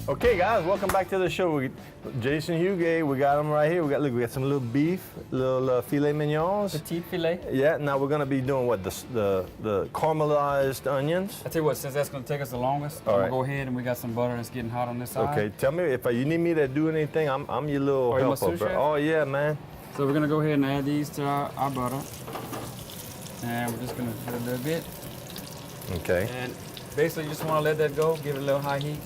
Okay, guys, welcome back to the show. Jason Huguet, we got him right here. We got some little beef, little filet mignons. Petite filet. Yeah. Now we're gonna be doing what the caramelized onions. I tell you what, since that's gonna take us the longest, I'm gonna go ahead and we got some butter and it's getting hot on this side. Okay. Tell me if you need me to do anything. I'm your little helper, bro. Oh yeah, man. So we're gonna go ahead and add these to our butter, and we're just gonna do a little bit. Okay. And basically, you just want to let that go, give it a little high heat.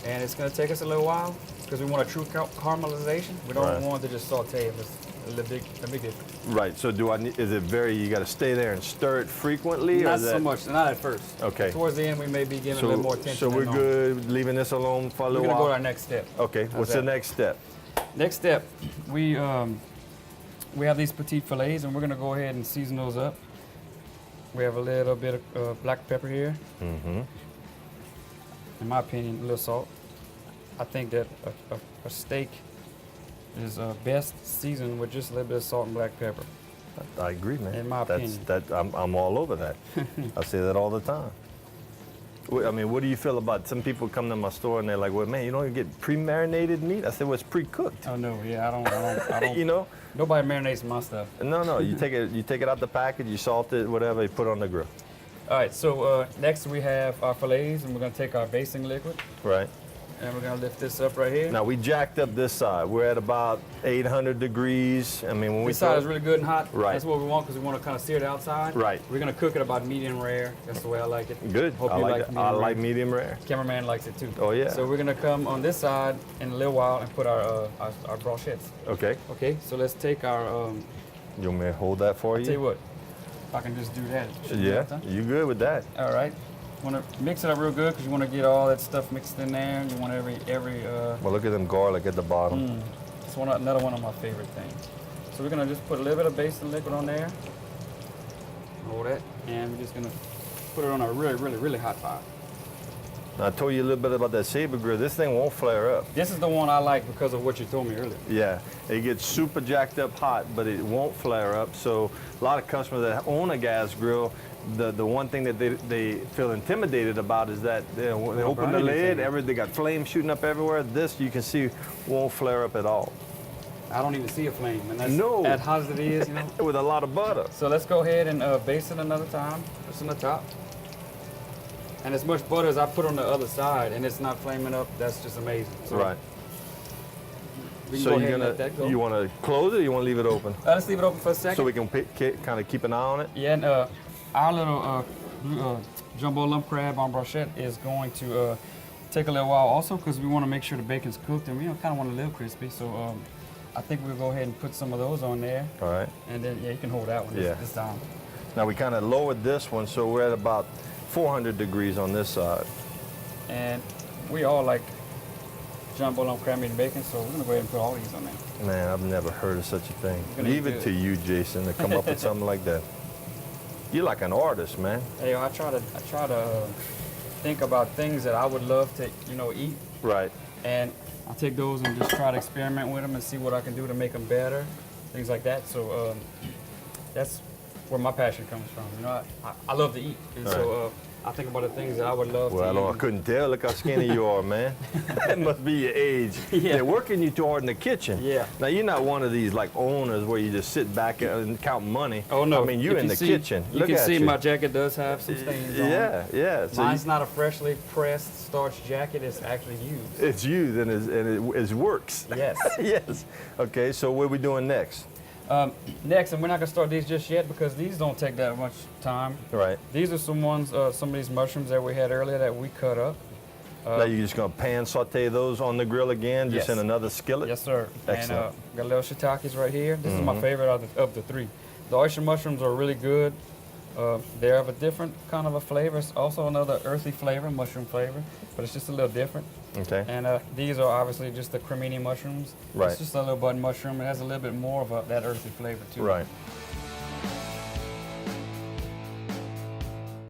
And it's going to take us a little while because we want a true caramelization. We don't want it to just saute it. It's a big difference. Right. So is it you got to stay there and stir it frequently? Not so much. Not at first. Okay. Towards the end, we may be giving a little more attention. So we're good leaving this alone for a little while? We're going to go to our next step. Okay. What's the next step? Next step, we have these petite fillets, and we're going to go ahead and season those up. We have a little bit of black pepper here. Mm-hmm. In my opinion, a little salt. I think that a steak is best seasoned with just a little bit of salt and black pepper. I agree, man. In my opinion. I'm all over that. I say that all the time. I mean, what do you feel about some people come to my store and they're like, well, man, you don't get pre-marinated meat? I said, well, it's pre-cooked. Oh, no, yeah, I don't. You know? Nobody marinates my stuff. No, you take it out the package, you salt it, whatever, you put it on the grill. All right, so next we have our fillets, and we're going to take our basting liquid. Right. And we're going to lift this up right here. Now, we jacked up this side. We're at about 800 degrees. I mean, when this side is really good and hot. Right. That's what we want because we want to kind of sear the outside. Right. We're going to cook it about medium rare. That's the way I like it. Good. Hope you like medium I rare. like medium rare. Cameraman likes it too. Oh, yeah. So we're going to come on this side in a little while and put our brochettes. Okay. Okay, so let's take our... You want me to hold that for you? Tell you what. I can just do that. Yeah, you good with that. All right. Want to mix it up real good because you want to get all that stuff mixed in there. You want every. Well, look at them garlic at the bottom. It's another one of my favorite things. So we're gonna just put a little bit of basting liquid on there. Hold that, and we're just gonna put it on a really hot fire. Now, I told you a little bit about that Sabre grill. This thing won't flare up. This is the one I like because of what you told me earlier. Yeah, it gets super jacked up hot, but it won't flare up. So a lot of customers that own a gas grill, the one thing that they feel intimidated about is that when they open the lid, they got flames shooting up everywhere. This, you can see, won't flare up at all. I don't even see a flame, and that's as hot as it is, you know. With a lot of butter. So let's go ahead and baste it another time, just on the top. And as much butter as I put on the other side, and it's not flaming up, that's just amazing. So right. We can go ahead and let that go. You want to close it or you want to leave it open? Let's leave it open for a second. So we can kind of keep an eye on it? Yeah, and our little jumbo lump crab on brochette is going to take a little while also because we want to make sure the bacon's cooked and we kind of want it a little crispy. So I think we'll go ahead and put some of those on there. All right. And then, you can hold that one this time. Now we kind of lowered this one, so we're at about 400 degrees on this side. And we all like jumbo lump crab meat and bacon, so we're going to go ahead and put all these on there. Man, I've never heard of such a thing. Leave it to you, Jason, to come up with something like that. You're like an artist, man. Hey, I try to think about things that I would love to, eat. Right. And I take those and just try to experiment with them and see what I can do to make them better, things like that. So that's where my passion comes from. I love to eat, and so I think about the things that I would love to eat. Well, I couldn't tell. Look how skinny you are, man. That must be your age. Yeah. They're working you too hard in the kitchen. Yeah. Now, you're not one of these, like, owners where you just sit back and count money. Oh, no. I mean, you're in the kitchen. You can see my jacket does have some stains on it. Yeah. So mine's not a freshly pressed starch jacket. It's actually used. It's used, and it works. Yes. Yes. Okay, so what are we doing next? Next, and we're not going to start these just yet because these don't take that much time. Right. These are some of these mushrooms that we had earlier that we cut up. Now you're just going to pan saute those on the grill again, just in another skillet? Yes, sir. Excellent. And got little shiitakes right here. This is my favorite of the three. The oyster mushrooms are really good. They have a different kind of a flavor. It's also another earthy flavor, mushroom flavor, but it's just a little different. Okay. And these are obviously just the cremini mushrooms. Right. It's just a little button mushroom. It has a little bit more of that earthy flavor too. Right.